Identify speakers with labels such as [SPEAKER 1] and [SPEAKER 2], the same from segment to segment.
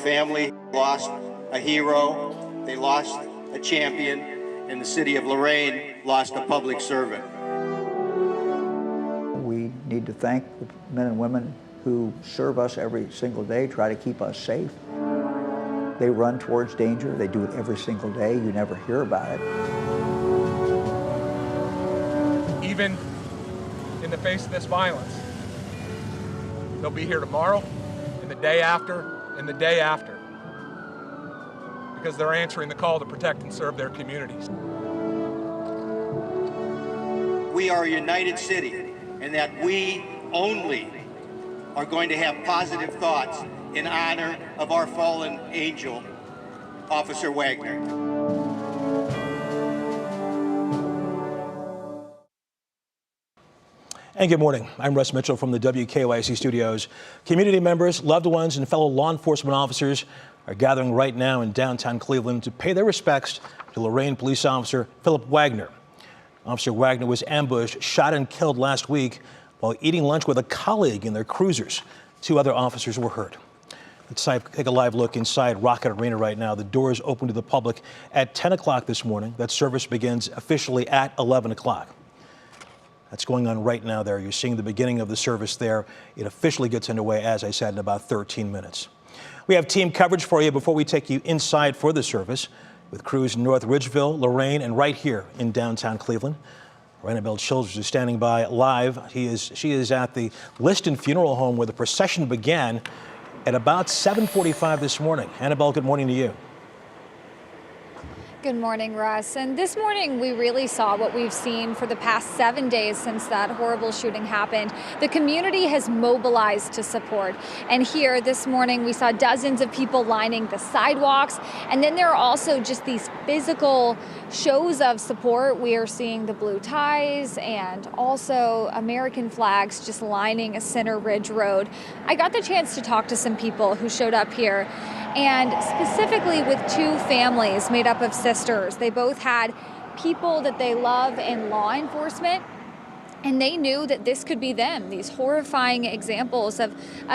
[SPEAKER 1] family lost a hero, they lost a champion, and the city of Lorain lost a public servant.
[SPEAKER 2] We need to thank the men and women who serve us every single day, try to keep us safe. They run towards danger. They do it every single day. You never hear about it.
[SPEAKER 3] Even in the face of this violence, they'll be here tomorrow, and the day after, and the day after, because they're answering the call to protect and serve their communities.
[SPEAKER 1] We are a united city, and that we only are going to have positive thoughts in honor of our fallen angel, Officer Wagner.
[SPEAKER 4] And good morning. I'm Russ Mitchell from the WKYC studios. Community members, loved ones, and fellow law enforcement officers are gathering right now in downtown Cleveland to pay their respects to Lorain police officer Phillip Wagner. Officer Wagner was ambushed, shot, and killed last week while eating lunch with a colleague in their cruisers. 2 other officers were hurt. Let's take a live look inside Rocket Arena right now. The doors open to the public at 10 o'clock this morning. That service begins officially at 11 o'clock. That's going on right now there. You're seeing the beginning of the service there. It officially gets underway, as I said, in about 13 minutes. We have team coverage for you before we take you inside for the service with crews in North Ridgeville, Lorain, and right here in downtown Cleveland. Annabelle Childers is standing by live. She is at the Liston Funeral Home where the procession began at about 7:45 this morning. Annabelle, good morning to you.
[SPEAKER 5] Good morning, Russ. And this morning we really saw what we've seen for the past 7 days since that horrible shooting happened. The community has mobilized to support. And here this morning we saw dozens of people lining the sidewalks. And then there are also just these physical shows of support. We are seeing the blue ties and also American flags just lining Center Ridge Road. I got the chance to talk to some people who showed up here, and specifically with 2 families made up of sisters. They both had people that they love in law enforcement, and they knew that this could be them, these horrifying examples of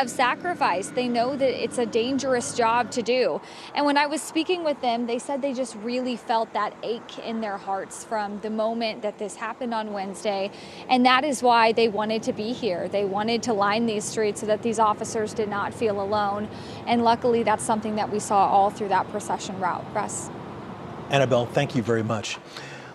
[SPEAKER 5] sacrifice. They know that it's a dangerous job to do. And when I was speaking with them, they said they just really felt that ache in their hearts from the moment that this happened on Wednesday. And that is why they wanted to be here. They wanted to line these streets so that these officers did not feel alone. And luckily, that's something that we saw all through that procession route. Russ.
[SPEAKER 4] Annabelle, thank you very much.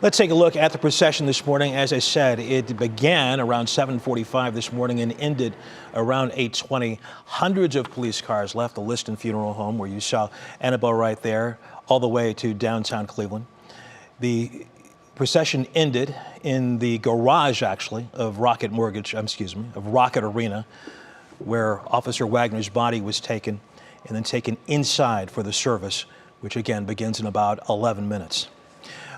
[SPEAKER 4] Let's take a look at the procession this morning. As I said, it began around 7:45 this morning and ended around 8:20. Hundreds of police cars left the Liston Funeral Home, where you saw Annabelle right there, all the way to downtown Cleveland. The procession ended in the garage, actually, of Rocket Arena, where Officer Wagner's body was taken and then taken inside for the service, which again begins in about 11 minutes.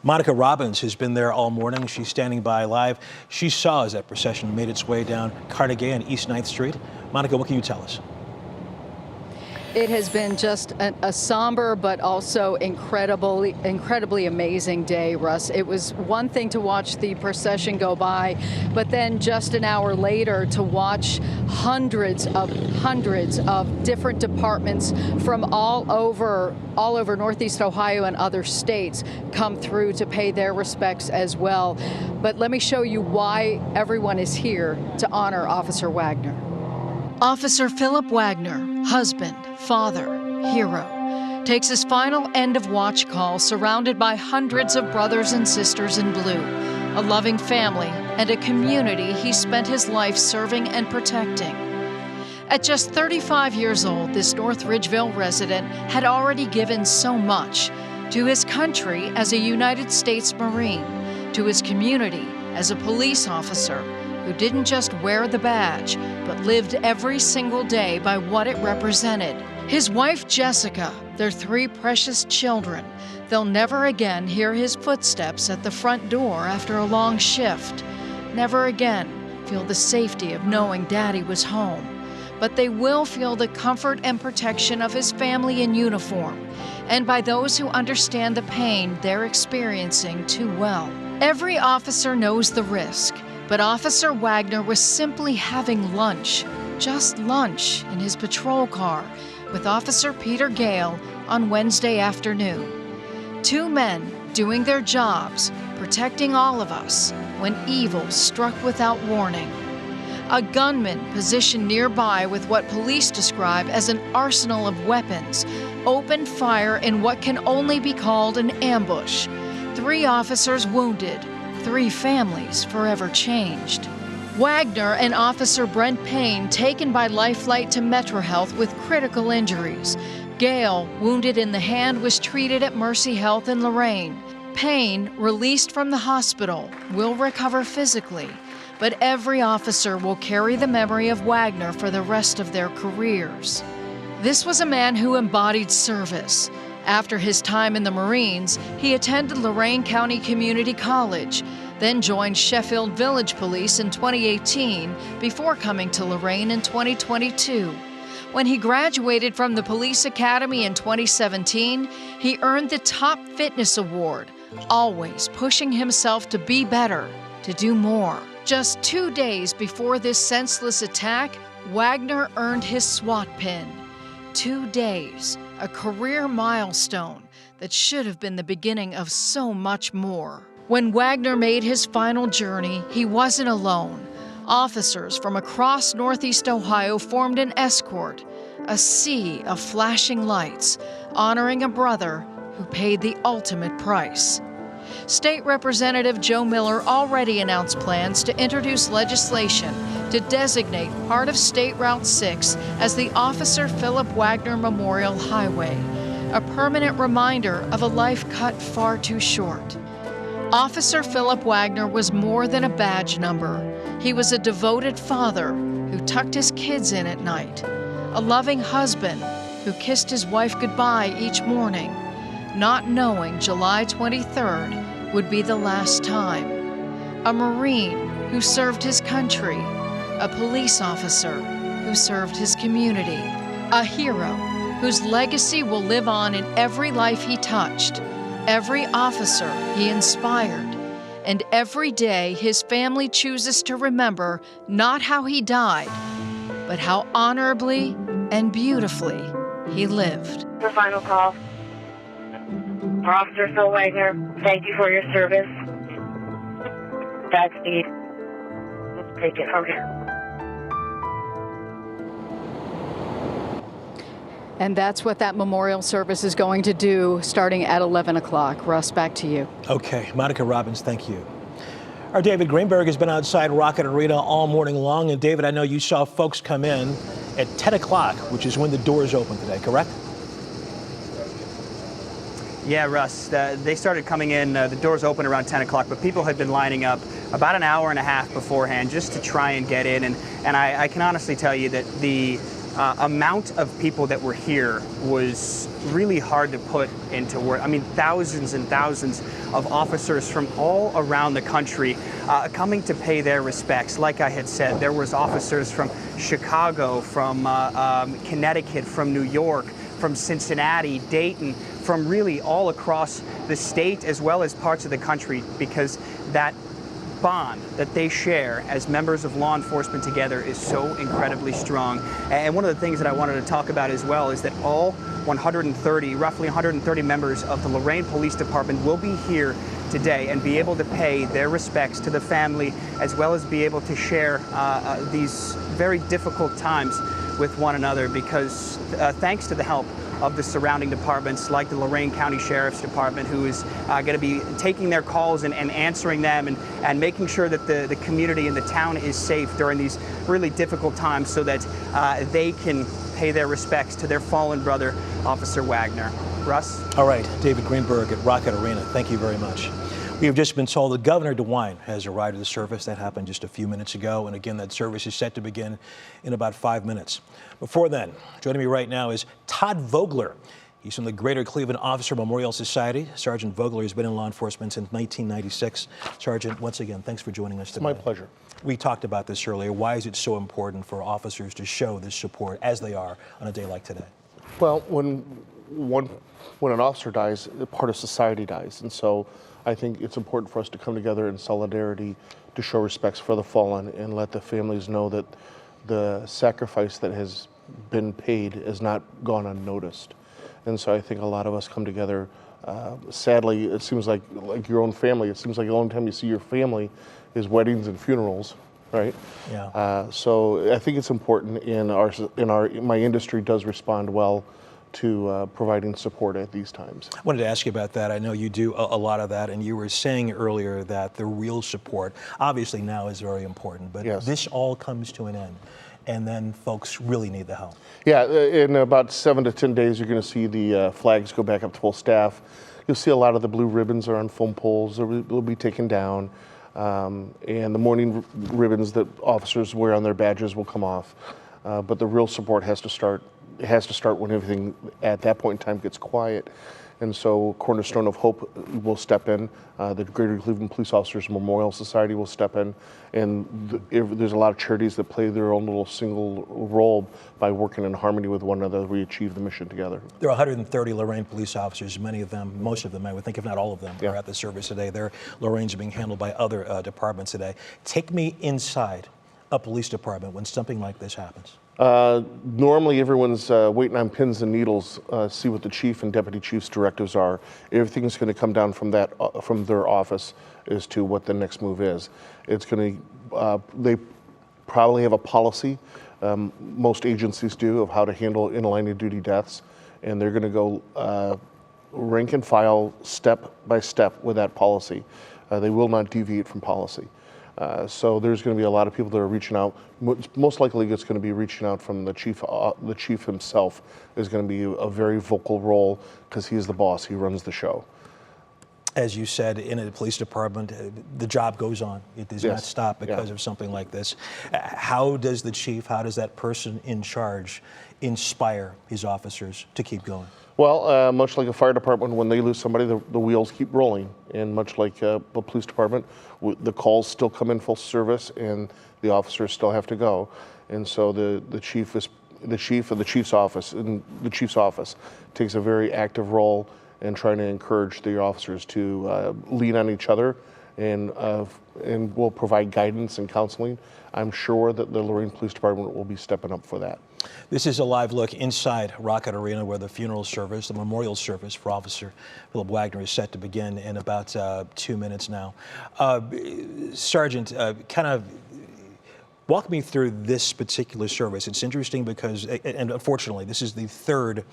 [SPEAKER 4] Monica Robbins has been there all morning. She's standing by live. She saw as that procession made its way down Carnegie and East 9th Street. Monica, what can you tell us?
[SPEAKER 6] It has been just a somber but also incredibly amazing day, Russ. It was one thing to watch the procession go by, but then just an hour later to watch hundreds of different departments from all over Northeast Ohio and other states come through to pay their respects as well. But let me show you why everyone is here to honor Officer Wagner. Officer Phillip Wagner, husband, father, hero, takes his final end-of-watch call surrounded by hundreds of brothers and sisters in blue, a loving family, and a community he spent his life serving and protecting. At just 35 years old, this North Ridgeville resident had already given so much to his country as a United States Marine, to his community as a police officer, who didn't just wear the badge, but lived every single day by what it represented. His wife, Jessica, their 3 precious children. They'll never again hear his footsteps at the front door after a long shift. Never again feel the safety of knowing Daddy was home. But they will feel the comfort and protection of his family in uniform, and by those who understand the pain they're experiencing too well. Every officer knows the risk, but Officer Wagner was simply having lunch, just lunch, in his patrol car with Officer Peter Gale on Wednesday afternoon. Two men doing their jobs, protecting all of us, when evil struck without warning. A gunman positioned nearby with what police describe as an arsenal of weapons opened fire in what can only be called an ambush. 3 officers wounded, 3 families forever changed. Wagner and Officer Brent Payne taken by Lifelight to Metro Health with critical injuries. Gale, wounded in the hand, was treated at Mercy Health in Lorain. Payne, released from the hospital, will recover physically, but every officer will carry the memory of Wagner for the rest of their careers. This was a man who embodied service. After his time in the Marines, he attended Lorain-County Community College, then joined Sheffield Village Police in 2018 before coming to Lorain in 2022. When he graduated from the Police Academy in 2017, he earned the Top Fitness Award, always pushing himself to be better, to do more. Just 2 days before this senseless attack, Wagner earned his SWAT pin. 2 days, a career milestone that should have been the beginning of so much more. When Wagner made his final journey, he wasn't alone. Officers from across Northeast Ohio formed an escort, a sea of flashing lights, honoring a brother who paid the ultimate price. State Representative Joe Miller already announced plans to introduce legislation to designate part of State Route 6 as the Officer Phillip Wagner Memorial Highway, a permanent reminder of a life cut far too short. Officer Phillip Wagner was more than a badge number. He was a devoted father who tucked his kids in at night, a loving husband who kissed his wife goodbye each morning, not knowing July 23rd would be the last time. A Marine who served his country, a police officer who served his community, a hero whose legacy will live on in every life he touched, every officer he inspired, and every day his family chooses to remember not how he died, but how honorably and beautifully he lived.
[SPEAKER 7] The final call. Officer Phil Wagner, thank you for your service. Godspeed. Let's take it from here.
[SPEAKER 6] And that's what that memorial service is going to do starting at 11 o'clock. Russ, back to you.
[SPEAKER 4] Okay, Monica Robbins, thank you. Our David Greenberg has been outside Rocket Arena all morning long. And David, I know you saw folks come in at 10 o'clock, which is when the doors open today, correct?
[SPEAKER 8] Yeah, Russ, they started coming in, the doors open around 10 o'clock, but people had been lining up about an hour and a half beforehand just to try and get in. And I can honestly tell you that the amount of people that were here was really hard to put into words. I mean, thousands and thousands of officers from all around the country coming to pay their respects. Like I had said, there was officers from Chicago, from Connecticut, from New York, from Cincinnati, Dayton, from really all across the state as well as parts of the country, because that bond that they share as members of law enforcement together is so incredibly strong. And one of the things that I wanted to talk about as well is that all roughly 130 members of the Lorain Police Department will be here today and be able to pay their respects to the family, as well as be able to share these very difficult times with one another, because thanks to the help of the surrounding departments like the Lorain County Sheriff's Department, who is going to be taking their calls and answering them and making sure that the community and the town is safe during these really difficult times, so that they can pay their respects to their fallen brother, Officer Wagner. Russ?
[SPEAKER 4] All right, David Greenberg at Rocket Arena, thank you very much. We have just been told that Governor DeWine has arrived at the service. That happened just a few minutes ago. And again, that service is set to begin in about 5 minutes. Before then, joining me right now is Todd Vogler. He's from the Greater Cleveland Officer Memorial Society. Sergeant Vogler has been in law enforcement since 1996. Sergeant, once again, thanks for joining us today.
[SPEAKER 9] It's my pleasure.
[SPEAKER 4] We talked about this earlier. Why is it so important for officers to show this support as they are on a day like today?
[SPEAKER 9] Well, when an officer dies, a part of society dies. And so I think it's important for us to come together in solidarity to show respects for the fallen and let the families know that the sacrifice that has been paid has not gone unnoticed. And so I think a lot of us come together. Sadly, it seems like your own family, it seems like the only time you see your family is weddings and funerals, right?
[SPEAKER 4] Yeah.
[SPEAKER 9] So I think it's important, my industry does respond well to providing support at these times.
[SPEAKER 4] I wanted to ask you about that. I know you do a lot of that, and you were saying earlier that the real support, obviously now is very important, but
[SPEAKER 9] Yes.
[SPEAKER 4] this all comes to an end, and then folks really need the help.
[SPEAKER 9] Yeah, in about 7 to 10 days, you're going to see the flags go back up to full staff. You'll see a lot of the blue ribbons are on foam poles. They'll be taken down, and the mourning ribbons that officers wear on their badges will come off. But the real support has to start. It has to start when everything at that point in time gets quiet. And so Cornerstone of Hope will step in, the Greater Cleveland Police Officers Memorial Society will step in, and there's a lot of charities that play their own little single role by working in harmony with one another. We achieve the mission together.
[SPEAKER 4] There are 130 Lorain police officers, many of them, most of them, I would think, if not all of them, are at the service today. Their Lorains are being handled by other departments today. Take me inside a police department when something like this happens.
[SPEAKER 9] Normally everyone's waiting on pins and needles, see what the chief and deputy chief's directives are. Everything's going to come down from from their office as to what the next move is. It's going to, they probably have a policy, most agencies do, of how to handle in-line of duty deaths, and they're going to go rank and file, step by step with that policy. They will not deviate from policy. So there's going to be a lot of people that are reaching out. Most likely it's going to be reaching out from the chief. The chief himself is going to be a very vocal role because he's the boss. He runs the show.
[SPEAKER 4] As you said, in a police department, the job goes on. It does not stop because of something like this. How does the chief, how does that person in charge inspire his officers to keep going?
[SPEAKER 9] Well, much like a fire department, when they lose somebody, the wheels keep rolling. And much like a police department, the calls still come in full service, and the officers still have to go. And so the chief of the chief's office, and the chief's office takes a very active role in trying to encourage the officers to lean on each other, and will provide guidance and counseling. I'm sure that the Lorain Police Department will be stepping up for that.
[SPEAKER 4] This is a live look inside Rocket Arena, where the funeral service, the memorial service for Officer Phillip Wagner, is set to begin in about 2 minutes now. Sergeant, kind of walk me through this particular service. It's interesting because, and unfortunately, this is the third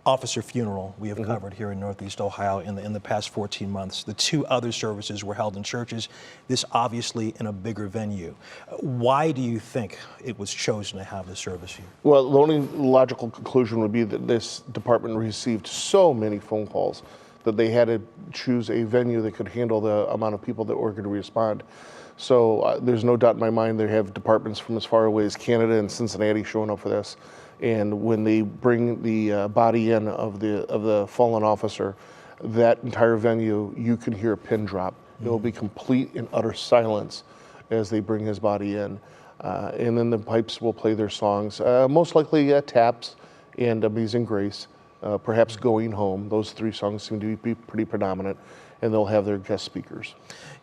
[SPEAKER 4] officer funeral we have covered here in Northeast Ohio in the past 14 months. The two other services were held in churches, this obviously in a bigger venue. Why do you think it was chosen to have this service here?
[SPEAKER 9] Well, the only logical conclusion would be that this department received so many phone calls that they had to choose a venue that could handle the amount of people that were going to respond. So there's no doubt in my mind they have departments from as far away as Canada and Cincinnati showing up for this. And when they bring the body in of the fallen officer, that entire venue, you can hear a pin drop. It will be complete and utter silence as they bring his body in. And then the pipes will play their songs, most likely Taps and Amazing Grace, perhaps Going Home. Those three songs seem to be pretty predominant, and they'll have their guest speakers.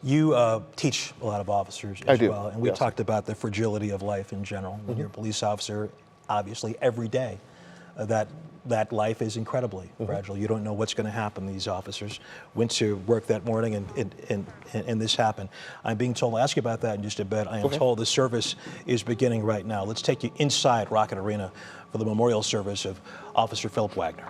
[SPEAKER 4] You teach a lot of officers as well, and we talked about the fragility of life in general. When you're a police officer, obviously every day, that life is incredibly fragile. You don't know what's going to happen. These officers went to work that morning and this happened. I'm being told, I'll ask you about that in just a bit. I am told the service is beginning right now. Let's take you inside Rocket Arena for the memorial service of Officer Phillip Wagner.